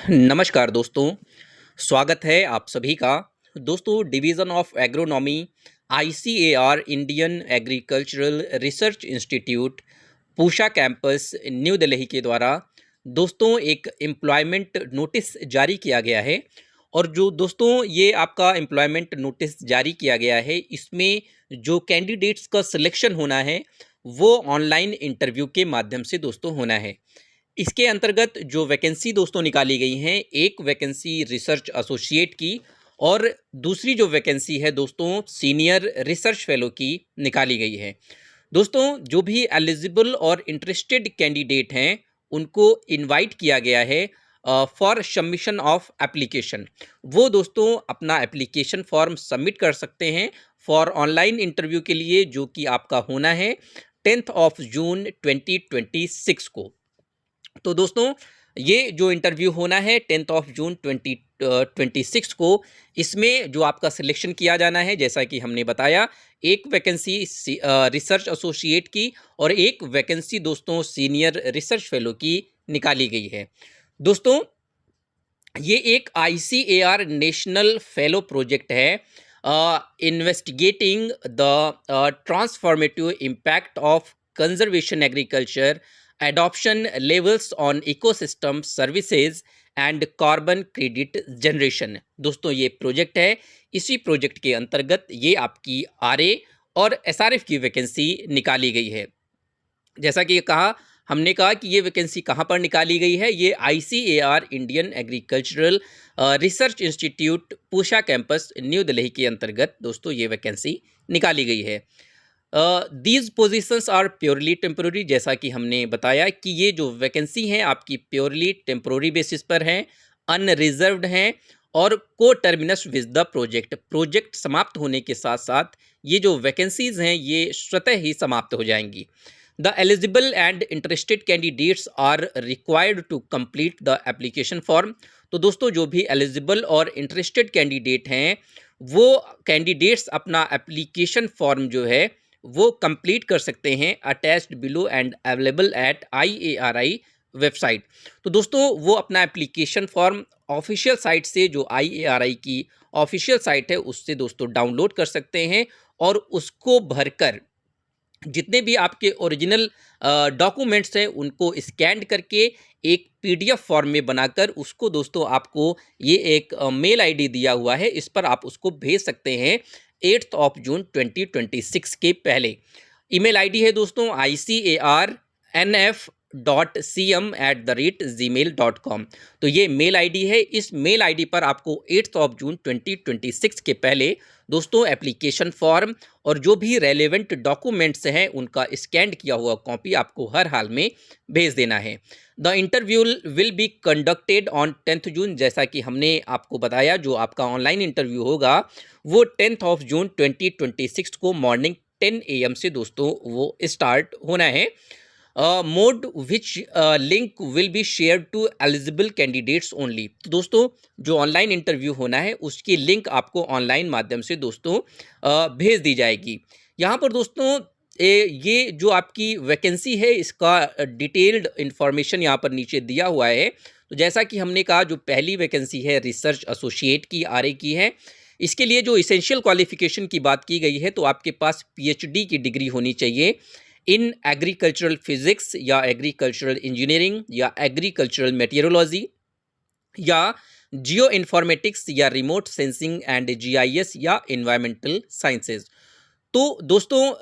नमस्कार दोस्तों, स्वागत है आप सभी का। दोस्तों, division of agronomy ICAR Indian agricultural research institute Pusa campus new Delhi के द्वारा दोस्तों एक एम्प्लॉयमेंट नोटिस जारी किया गया है। और जो दोस्तों ये आपका एम्प्लॉयमेंट नोटिस जारी किया गया है, इसमें जो कैंडिडेट्स का सिलेक्शन होना है वो ऑनलाइन इंटरव्यू के माध्यम से दोस्तों होना है। इसके अंतर्गत जो वैकेंसी दोस्तों निकाली गई हैं, एक वैकेंसी रिसर्च एसोसिएट की और दूसरी जो वैकेंसी है दोस्तों सीनियर रिसर्च फेलो की निकाली गई है। दोस्तों, जो भी एलिजिबल और इंटरेस्टेड कैंडिडेट हैं उनको इनवाइट किया गया है फॉर सबमिशन ऑफ एप्लीकेशन। वो दोस्तों अपना एप्लीकेशन फॉर्म सबमिट कर सकते हैं फॉर ऑनलाइन इंटरव्यू के लिए, जो कि आपका होना है 10 जून 2026 को। तो दोस्तों, ये जो इंटरव्यू होना है 10 जून 2026 को, इसमें जो आपका सिलेक्शन किया जाना है, जैसा कि हमने बताया, एक वैकेंसी रिसर्च एसोसिएट की और एक वैकेंसी दोस्तों सीनियर रिसर्च फेलो की निकाली गई है। दोस्तों, ये एक आईसीएआर नेशनल फेलो प्रोजेक्ट है, investigating the transformative impact of conservation agriculture adoption levels on ecosystem services and carbon credit generation. दोस्तों, ये प्रोजेक्ट है, इसी प्रोजेक्ट के अंतर्गत ये आपकी आरए और एसआरएफ की वैकेंसी निकाली गई है। जैसा कि हमने कहा कि ये वैकेंसी कहाँ पर निकाली गई है, ये ICAR Indian agricultural research institute Pusa campus new Delhi के अंतर्गत दोस्तों ये वैकेंसी निकाली गई है। These positions are purely temporary. जैसा कि हमने बताया कि ये जो वैकेंसी हैं आपकी प्योरली टेम्प्रोरी बेसिस पर हैं, अनरिजर्व्ड हैं और को टर्मिनस विद द प्रोजेक्ट समाप्त होने के साथ साथ ये जो वैकेंसीज हैं ये स्वतः ही समाप्त हो जाएंगी। The eligible and interested candidates are required to complete the application form. तो दोस्तों, जो भी एलिजिबल और इंटरेस्टेड कैंडिडेट हैं वो कैंडिडेट्स अपना एप्लीकेशन फॉर्म जो है वो कंप्लीट कर सकते हैं, attached below and available at IARI website. तो दोस्तों, वो अपना एप्लीकेशन फॉर्म ऑफिशियल साइट से, जो आईएआरआई की ऑफिशियल साइट है, उससे दोस्तों डाउनलोड कर सकते हैं और उसको भरकर जितने भी आपके ओरिजिनल डॉक्यूमेंट्स हैं उनको स्कैन करके एक पीडीएफ फॉर्म में बनाकर उसको दोस्तों आपको ये एक मेल आईडी दिया हुआ है, इस पर आप उसको भेज सकते हैं 8 जून 2026 के पहले। ईमेल आईडी है दोस्तों ICARNF.CM@gmail.com। तो ये मेल आईडी है, इस मेल आईडी पर आपको 8 जून 2026 के पहले दोस्तों एप्लीकेशन फॉर्म और जो भी रेलेवेंट डॉक्यूमेंट्स हैं उनका स्कैन किया हुआ कॉपी आपको हर हाल में भेज देना है। The interview will be conducted on 10 जून। जैसा कि हमने आपको बताया, जो आपका ऑनलाइन इंटरव्यू होगा वो 10 जून 2026 को मॉर्निंग 10 AM से दोस्तों वो स्टार्ट होना है। Mode which link will be share to eligible candidates only. तो दोस्तों, जो ऑनलाइन इंटरव्यू होना है उसकी लिंक आपको ऑनलाइन माध्यम से दोस्तों भेज दी जाएगी। यहाँ पर दोस्तों ये जो आपकी वैकेंसी है इसका डिटेल्ड इंफॉर्मेशन यहाँ पर नीचे दिया हुआ है। तो जैसा कि हमने कहा, जो पहली वैकेंसी है रिसर्च एसोसिएट की आरए की है। इसके लिए जो इसेंशियल क्वालिफिकेशन की बात की गई है, तो आपके पास पीएचडी की डिग्री होनी चाहिए इन एग्रीकल्चरल फिजिक्स या एग्रीकल्चरल इंजीनियरिंग या एग्रीकल्चरल मेटीरियोलॉजी या जियो इन्फॉर्मेटिक्स या रिमोट सेंसिंग एंड जीआईएस या इन्वायरमेंटल साइंसेज। तो दोस्तों,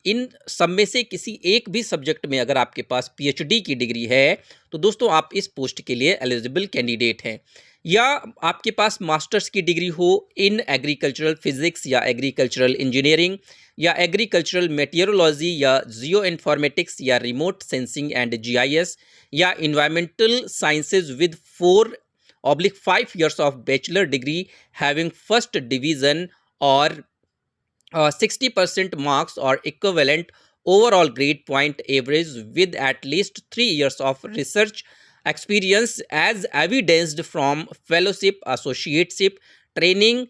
इन सब में से किसी एक भी सब्जेक्ट में अगर आपके पास पीएचडी की डिग्री है तो दोस्तों आप इस पोस्ट के लिए एलिजिबल कैंडिडेट हैं। या आपके पास मास्टर्स की डिग्री हो इन एग्रीकल्चरल फिजिक्स या एग्रीकल्चरल इंजीनियरिंग या एग्रीकल्चरल मेटीरियोलॉजी या जियो इन्फॉर्मेटिक्स या रिमोट सेंसिंग एंड जीआईएस या environmental sciences with 4/5 years of bachelor degree having first division or 60% marks or equivalent overall grade point average with at least 3 years of research experience as evidenced from fellowship, associateship, training,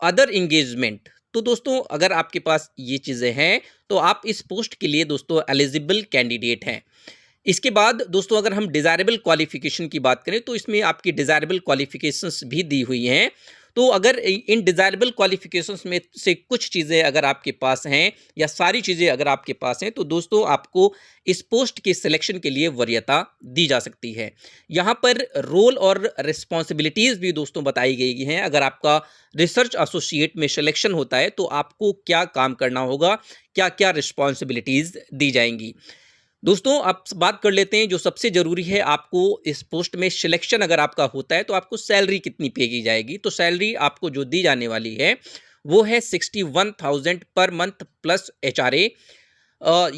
other engagement। तो दोस्तों, अगर आपके पास ये चीज़ें हैं तो आप इस पोस्ट के लिए दोस्तों एलिजिबल कैंडिडेट हैं। इसके बाद दोस्तों अगर हम डिज़ायरेबल क्वालिफ़िकेशन की बात करें तो इसमें आपकी डिज़ायरेबल क्वालिफ़िकेशंस भी दी हुई हैं। तो अगर इन डिज़ायरेबल क्वालिफ़िकेशंस में से कुछ चीज़ें अगर आपके पास हैं या सारी चीज़ें अगर आपके पास हैं तो दोस्तों आपको इस पोस्ट के सिलेक्शन के लिए वरीयता दी जा सकती है। यहाँ पर रोल और रिस्पॉन्सिबिलिटीज़ भी दोस्तों बताई गई हैं। अगर आपका रिसर्च एसोसिएट में सिलेक्शन होता है तो आपको क्या काम करना होगा, क्या-क्या रिस्पॉन्सिबिलिटीज़ दी जाएँगी। दोस्तों आप बात कर लेते हैं जो सबसे ज़रूरी है, आपको इस पोस्ट में सिलेक्शन अगर आपका होता है तो आपको सैलरी कितनी पे की जाएगी। तो सैलरी आपको जो दी जाने वाली है वो है 61,000 पर मंथ प्लस एचआरए।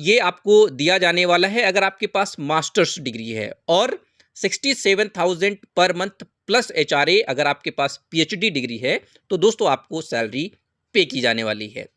ये आपको दिया जाने वाला है अगर आपके पास मास्टर्स डिग्री है, और 67,000 पर मंथ प्लस एचआरए अगर आपके पास पीएचडी डिग्री है तो दोस्तों आपको सैलरी पे की जाने वाली है।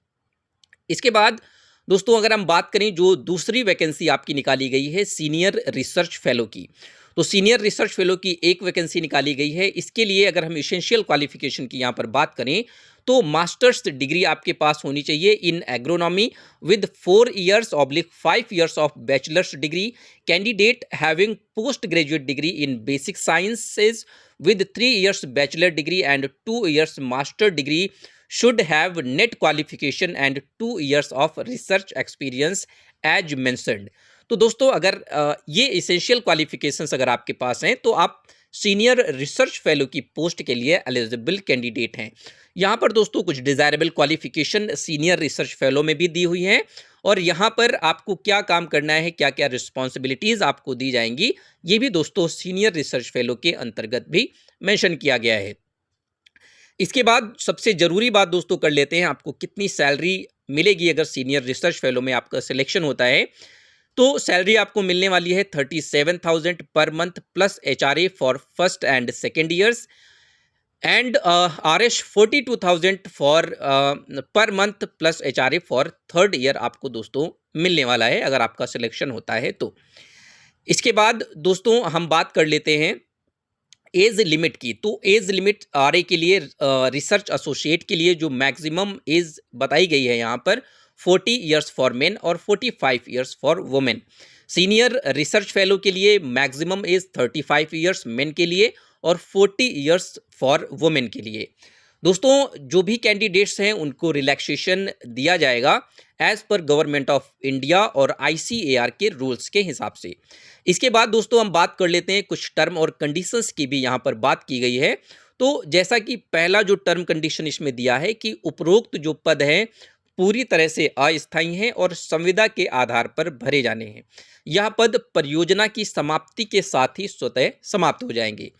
इसके बाद दोस्तों अगर हम बात करें जो दूसरी वैकेंसी आपकी निकाली गई है सीनियर रिसर्च फेलो की, तो सीनियर रिसर्च फेलो की एक वैकेंसी निकाली गई है। इसके लिए अगर हम एसेंशियल क्वालिफिकेशन की यहाँ पर बात करें तो मास्टर्स डिग्री आपके पास होनी चाहिए in agronomy with 4 years oblique 5 years of bachelor's degree, candidate having post graduate degree in basic sciences with 3 years bachelor degree and 2 years master degree should have net qualification and 2 years of research experience as mentioned। तो दोस्तों अगर ये essential qualifications अगर आपके पास हैं तो आप senior research fellow की पोस्ट के लिए एलिजिबल कैंडिडेट हैं। यहाँ पर दोस्तों कुछ desirable qualification senior research fellow में भी दी हुई हैं, और यहाँ पर आपको क्या काम करना है, क्या क्या रिस्पॉन्सिबिलिटीज़ आपको दी जाएंगी, ये भी दोस्तों सीनियर रिसर्च फेलो के अंतर्गत भी मेंशन किया गया है। इसके बाद सबसे ज़रूरी बात दोस्तों कर लेते हैं, आपको कितनी सैलरी मिलेगी अगर सीनियर रिसर्च फेलो में आपका सिलेक्शन होता है। तो सैलरी आपको मिलने वाली है 37,000 per month plus HRA for first and second years and RS 42,000 for per month plus HRA for third year आपको दोस्तों मिलने वाला है अगर आपका सिलेक्शन होता है तो। इसके बाद दोस्तों हम बात कर लेते हैं एज लिमिट की। तो एज लिमिट RA के लिए रिसर्च एसोसिएट के लिए जो मैक्सिमम एज बताई गई है यहाँ पर 40 इयर्स फॉर मेन और 45 years for women. Senior research fellow के लिए मैक्सिमम एज 35 इयर्स मेन के लिए और 40 इयर्स फॉर वुमेन के लिए। दोस्तों जो भी कैंडिडेट्स हैं उनको रिलैक्सेशन दिया जाएगा as per government of India और ICAR के रूल्स के हिसाब से। इसके बाद दोस्तों हम बात कर लेते हैं कुछ टर्म और कंडीशंस की भी यहाँ पर बात की गई है। तो जैसा कि पहला जो टर्म कंडीशन इसमें दिया है कि उपरोक्त जो पद हैं पूरी तरह से अस्थायी हैं और संविदा के आधार पर भरे जाने हैं। यह पद परियोजना की समाप्ति के साथ ही स्वतः समाप्त हो जाएंगे।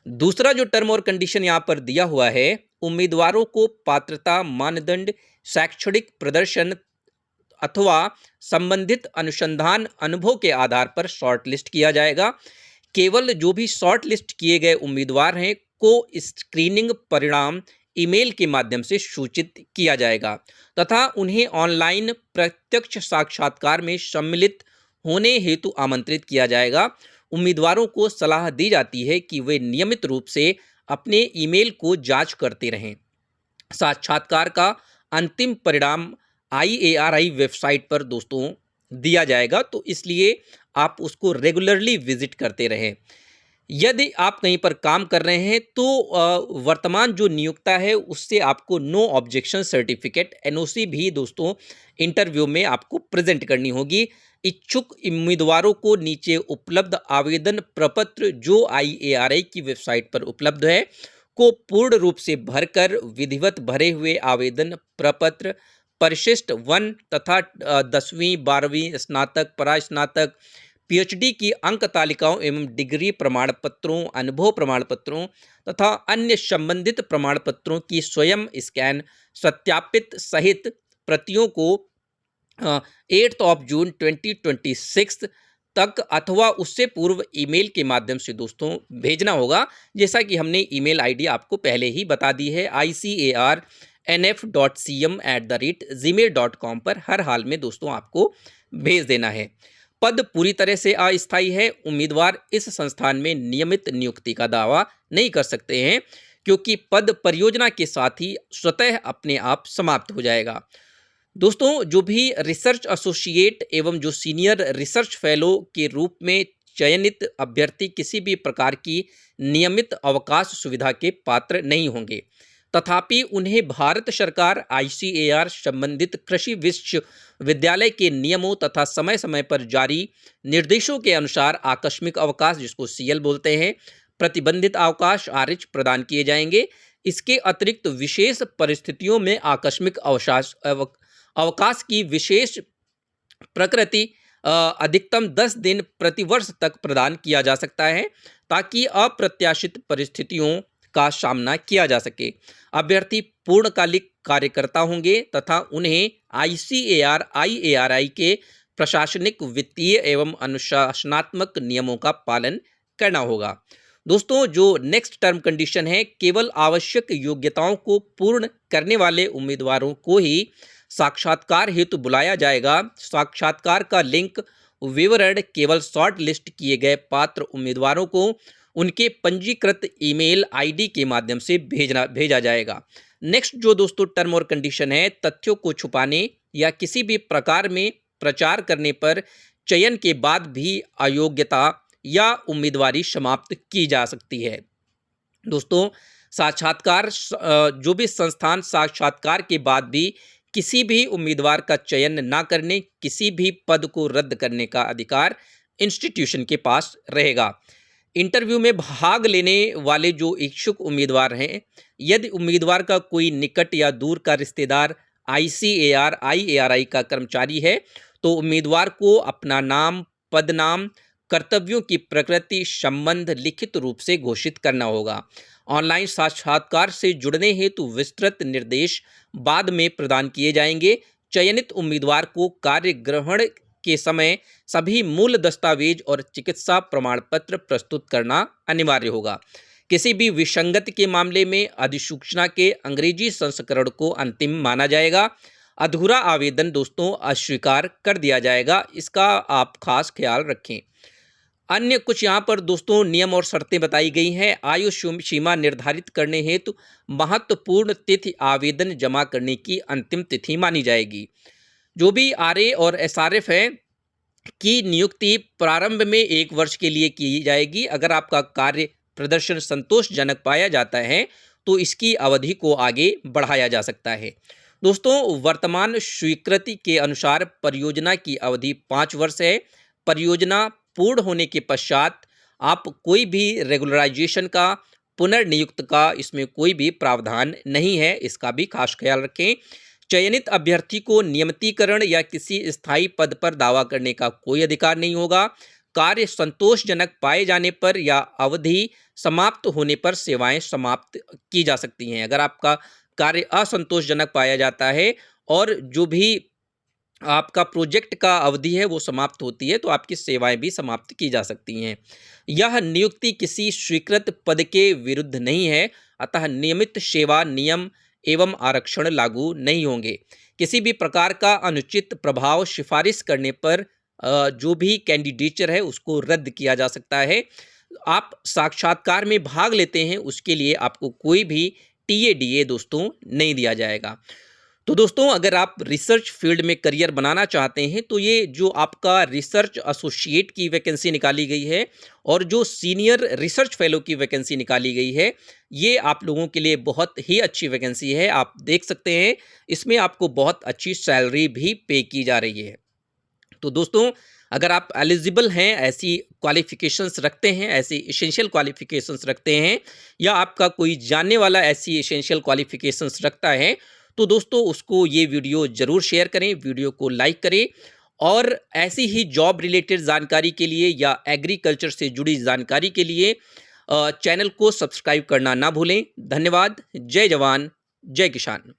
दूसरा जो टर्म और कंडीशन यहाँ पर दिया हुआ है, उम्मीदवारों को पात्रता मानदंड, शैक्षणिक प्रदर्शन अथवा संबंधित अनुसंधान अनुभव के आधार पर शॉर्ट लिस्ट किया जाएगा। केवल जो भी शॉर्ट लिस्ट किए गए उम्मीदवार हैं को स्क्रीनिंग परिणाम ईमेल के माध्यम से सूचित किया जाएगा तथा उन्हें ऑनलाइन प्रत्यक्ष साक्षात्कार में सम्मिलित होने हेतु आमंत्रित किया जाएगा। उम्मीदवारों को सलाह दी जाती है कि वे नियमित रूप से अपने ईमेल को जांच करते रहें। साक्षात्कार का अंतिम परिणाम IARI वेबसाइट पर दोस्तों दिया जाएगा, तो इसलिए आप उसको रेगुलरली विजिट करते रहें। यदि आप कहीं पर काम कर रहे हैं तो वर्तमान जो नियोक्ता है उससे आपको नो ऑब्जेक्शन सर्टिफिकेट NOC भी दोस्तों इंटरव्यू में आपको प्रेजेंट करनी होगी। इच्छुक उम्मीदवारों को नीचे उपलब्ध आवेदन प्रपत्र जो IARI की वेबसाइट पर उपलब्ध है को पूर्ण रूप से भरकर विधिवत भरे हुए आवेदन प्रपत्र परिशिष्ट 1 तथा 10वीं 12वीं स्नातक परास्नातक PhD की अंक तालिकाओं एवं डिग्री प्रमाण पत्रों, अनुभव प्रमाण पत्रों तथा अन्य संबंधित प्रमाण पत्रों की स्वयं स्कैन सत्यापित सहित प्रतियों को 8 जून 2026 तक अथवा उससे पूर्व ईमेल के माध्यम से दोस्तों भेजना होगा। जैसा कि हमने ईमेल आईडी आपको पहले ही बता दी है, icarnf.cm@gmail.com पर हर हाल में दोस्तों आपको भेज देना है। पद पूरी तरह से अस्थायी है। उम्मीदवार इस संस्थान में नियमित नियुक्ति का दावा नहीं कर सकते हैं क्योंकि पद परियोजना के साथ ही स्वतः अपने आप समाप्त हो जाएगा। दोस्तों, जो भी रिसर्च एसोसिएट एवं जो सीनियर रिसर्च फेलो के रूप में चयनित अभ्यर्थी किसी भी प्रकार की नियमित अवकाश सुविधा के पात्र नहीं होंगे। तथापि उन्हें भारत सरकार आईसीएआर संबंधित कृषि विश्वविद्यालय के नियमों तथा समय समय पर जारी निर्देशों के अनुसार आकस्मिक अवकाश, जिसको सीएल बोलते हैं, प्रतिबंधित अवकाश आरएच प्रदान किए जाएंगे। इसके अतिरिक्त विशेष परिस्थितियों में आकस्मिक अवकाश की विशेष प्रकृति अधिकतम 10 दिन प्रतिवर्ष तक प्रदान किया जा सकता है, ताकि अप्रत्याशित परिस्थितियों का सामना किया जा सके। अभ्यर्थी पूर्णकालिक कार्यकर्ता होंगे तथा उन्हें आईसीएआर आईएआरआई के प्रशासनिक, वित्तीय एवं अनुशासनात्मक नियमों का पालन करना होगा। दोस्तों, जो नेक्स्ट टर्म कंडीशन है, केवल आवश्यक योग्यताओं को पूर्ण करने वाले उम्मीदवारों को ही साक्षात्कार हेतु बुलाया जाएगा। साक्षात्कार का लिंक विवरण केवल शॉर्ट लिस्ट किए गए पात्र उम्मीदवारों को उनके पंजीकृत ईमेल आईडी के माध्यम से भेजा जाएगा। नेक्स्ट जो दोस्तों टर्म और कंडीशन है, तथ्यों को छुपाने या किसी भी प्रकार में प्रचार करने पर चयन के बाद भी अयोग्यता या उम्मीदवारी समाप्त की जा सकती है। दोस्तों, साक्षात्कार जो भी संस्थान साक्षात्कार के बाद भी किसी भी उम्मीदवार का चयन ना करने, किसी भी पद को रद्द करने का अधिकार इंस्टीट्यूशन के पास रहेगा। इंटरव्यू में भाग लेने वाले जो इच्छुक उम्मीदवार हैं, यदि उम्मीदवार का कोई निकट या दूर का रिश्तेदार आईसीएआर आईएआरआई का कर्मचारी है, तो उम्मीदवार को अपना नाम, पदनाम, कर्तव्यों की प्रकृति, संबंध लिखित रूप से घोषित करना होगा। ऑनलाइन साक्षात्कार से जुड़ने हेतु विस्तृत निर्देश बाद में प्रदान किए जाएंगे। चयनित उम्मीदवार को कार्य ग्रहण के समय सभी मूल दस्तावेज और चिकित्सा प्रमाण पत्र प्रस्तुत करना अनिवार्य होगा। किसी भी विसंगति के मामले में अधिसूचना के अंग्रेजी संस्करण को अंतिम माना जाएगा। अधूरा आवेदन दोस्तों अस्वीकार कर दिया जाएगा, इसका आप खास ख्याल रखें। अन्य कुछ यहाँ पर दोस्तों नियम और शर्तें बताई गई हैं। आयु सीमा निर्धारित करने हेतु महत्वपूर्ण तिथि आवेदन जमा करने की अंतिम तिथि मानी जाएगी। जो भी आरए और एसआरएफ है की नियुक्ति प्रारंभ में 1 वर्ष के लिए की जाएगी। अगर आपका कार्य प्रदर्शन संतोषजनक पाया जाता है तो इसकी अवधि को आगे बढ़ाया जा सकता है। दोस्तों, वर्तमान स्वीकृति के अनुसार परियोजना की अवधि 5 वर्ष है। परियोजना पूर्ण होने के पश्चात आप कोई भी रेगुलराइजेशन का, पुनर्नियुक्त का इसमें कोई भी प्रावधान नहीं है, इसका भी खास ख्याल रखें। चयनित अभ्यर्थी को नियमितीकरण या किसी स्थायी पद पर दावा करने का कोई अधिकार नहीं होगा। कार्य संतोषजनक पाए जाने पर या अवधि समाप्त होने पर सेवाएं समाप्त की जा सकती हैं। अगर आपका कार्य असंतोषजनक पाया जाता है और जो भी आपका प्रोजेक्ट का अवधि है वो समाप्त होती है, तो आपकी सेवाएं भी समाप्त की जा सकती हैं। यह नियुक्ति किसी स्वीकृत पद के विरुद्ध नहीं है, अतः नियमित सेवा नियम एवं आरक्षण लागू नहीं होंगे। किसी भी प्रकार का अनुचित प्रभाव सिफारिश करने पर जो भी कैंडिडेचर है उसको रद्द किया जा सकता है। आप साक्षात्कार में भाग लेते हैं उसके लिए आपको कोई भी टीएडीए दोस्तों नहीं दिया जाएगा। तो दोस्तों, अगर आप रिसर्च फील्ड में करियर बनाना चाहते हैं तो ये जो आपका रिसर्च एसोसिएट की वैकेंसी निकाली गई है और जो सीनियर रिसर्च फेलो की वैकेंसी निकाली गई है, ये आप लोगों के लिए बहुत ही अच्छी वैकेंसी है। आप देख सकते हैं इसमें आपको बहुत अच्छी सैलरी भी पे की जा रही है। तो दोस्तों, अगर आप एलिजिबल हैं, ऐसी क्वालिफिकेशंस रखते हैं, ऐसी एसेंशियल क्वालिफिकेशंस रखते हैं, या आपका कोई जानने वाला ऐसी एसेंशियल क्वालिफिकेशंस रखता है, तो दोस्तों उसको ये वीडियो ज़रूर शेयर करें, वीडियो को लाइक करें और ऐसी ही जॉब रिलेटेड जानकारी के लिए या एग्रीकल्चर से जुड़ी जानकारी के लिए चैनल को सब्सक्राइब करना ना भूलें। धन्यवाद। जय जवान, जय किसान।